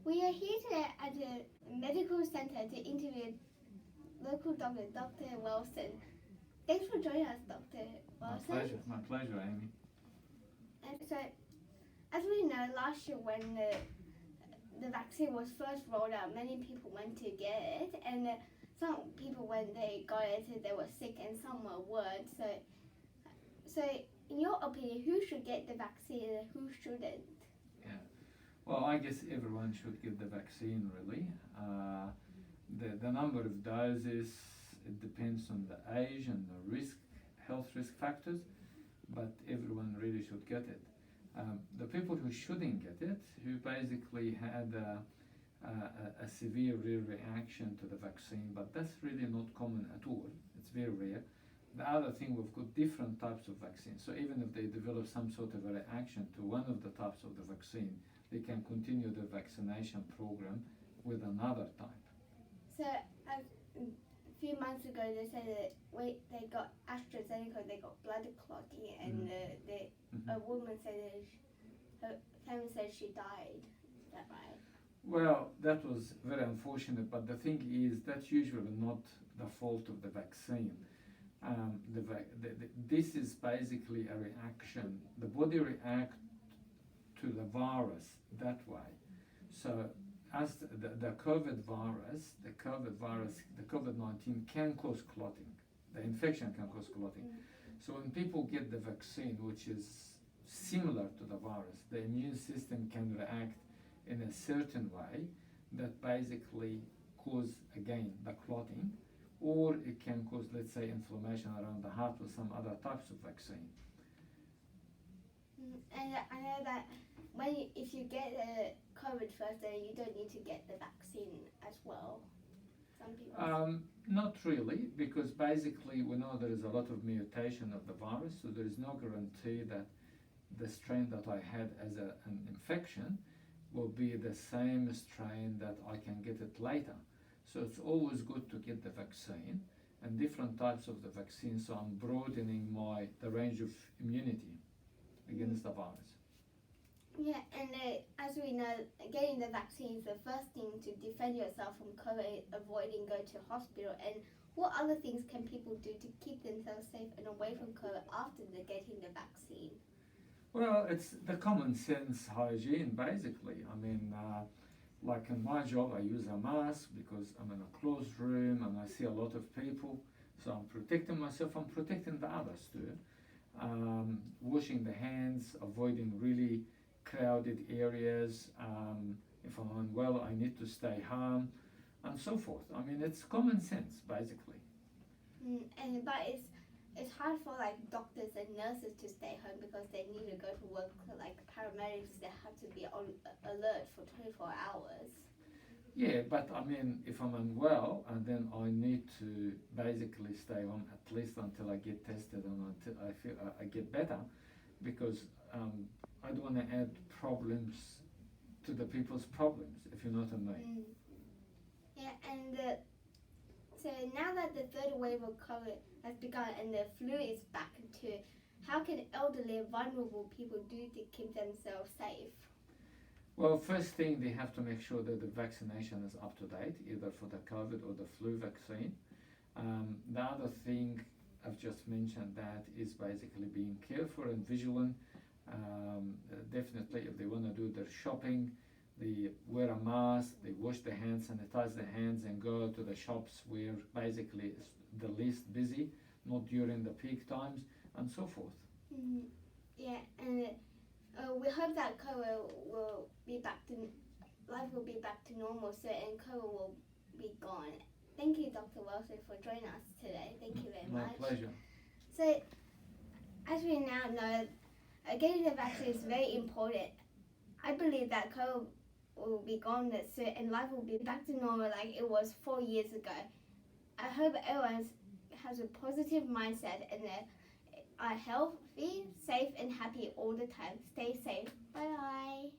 We are here today at the medical centre to interview local doctor, Dr. Wilson. Thanks for joining us, Dr. Wilson. My pleasure, Amy. And so, as we know, last year when the vaccine was first rolled out, many people went to get it, and some people, when they got it, they were sick, and some weren't. So, in your opinion, who should get the vaccine and who shouldn't? Yeah. Well, I guess everyone should get the vaccine, really. The number of doses, it depends on the age and the health risk factors, but everyone really should get it. The people who shouldn't get it, who basically had a severe reaction to the vaccine, but that's really not common at all. It's very rare. The other thing, we've got different types of vaccines. So even if they develop some sort of a reaction to one of the types of the vaccine, they can continue the vaccination program with another type. So a few months ago, they said that they got AstraZeneca, they got blood clotting, and a woman said that her family said she died. Is that right? Well, that was very unfortunate, but the thing is that's usually not the fault of the vaccine. This is basically a reaction. The body reacts to the virus that way. So as the COVID-19 can cause clotting. The infection can cause clotting. So when people get the vaccine, which is similar to the virus, the immune system can react in a certain way that basically cause, again, the clotting, or it can cause, let's say, inflammation around the heart with some other types of vaccine. And I know that if you get the COVID first, then you don't need to get the vaccine as well. Some people. Not really, because basically we know there is a lot of mutation of the virus, so there is no guarantee that the strain that I had as an infection will be the same strain that I can get it later. So it's always good to get the vaccine and different types of the vaccine, so I'm broadening the range of immunity against the virus. Yeah, and as we know, getting the vaccine is the first thing to defend yourself from COVID, avoiding going to hospital. And what other things can people do to keep themselves safe and away from COVID after they're getting the vaccine? Well, it's the common sense hygiene, basically. I mean, like in my job, I use a mask because I'm in a closed room and I see a lot of people. So I'm protecting myself, I'm protecting the others too. Washing the hands, avoiding really crowded areas. If I'm unwell, I need to stay home, and so forth. I mean, it's common sense, basically. But it's hard for like doctors and nurses to stay home because they need to go to work. Like paramedics, they have to be on alert for 24 hours. Yeah, but I mean, if I'm unwell, and then I need to basically stay home at least until I get tested and until I feel I get better, because I don't want to add problems to the people's problems, if you know what I mean. Yeah, and so now that the third wave of COVID has begun and the flu is back too, how can elderly and vulnerable people do to keep themselves safe? Well, first thing, they have to make sure that the vaccination is up to date, either for the COVID or the flu vaccine. The other thing I've just mentioned that is basically being careful and vigilant. Definitely, if they want to do their shopping, they wear a mask, they wash their hands, sanitize their hands, and go to the shops where basically it's the least busy, not during the peak times, and so forth. Yeah, and we hope that COVID will be life will be back to normal soon, and COVID will be gone. Thank you, Dr. Wilson, for joining us today. Thank you very much. My pleasure. So, as we now know, getting the vaccine is very important. I believe that COVID will be gone soon and life will be back to normal like it was 4 years ago. I hope everyone has a positive mindset and are healthy, safe and happy all the time. Stay safe. Bye bye.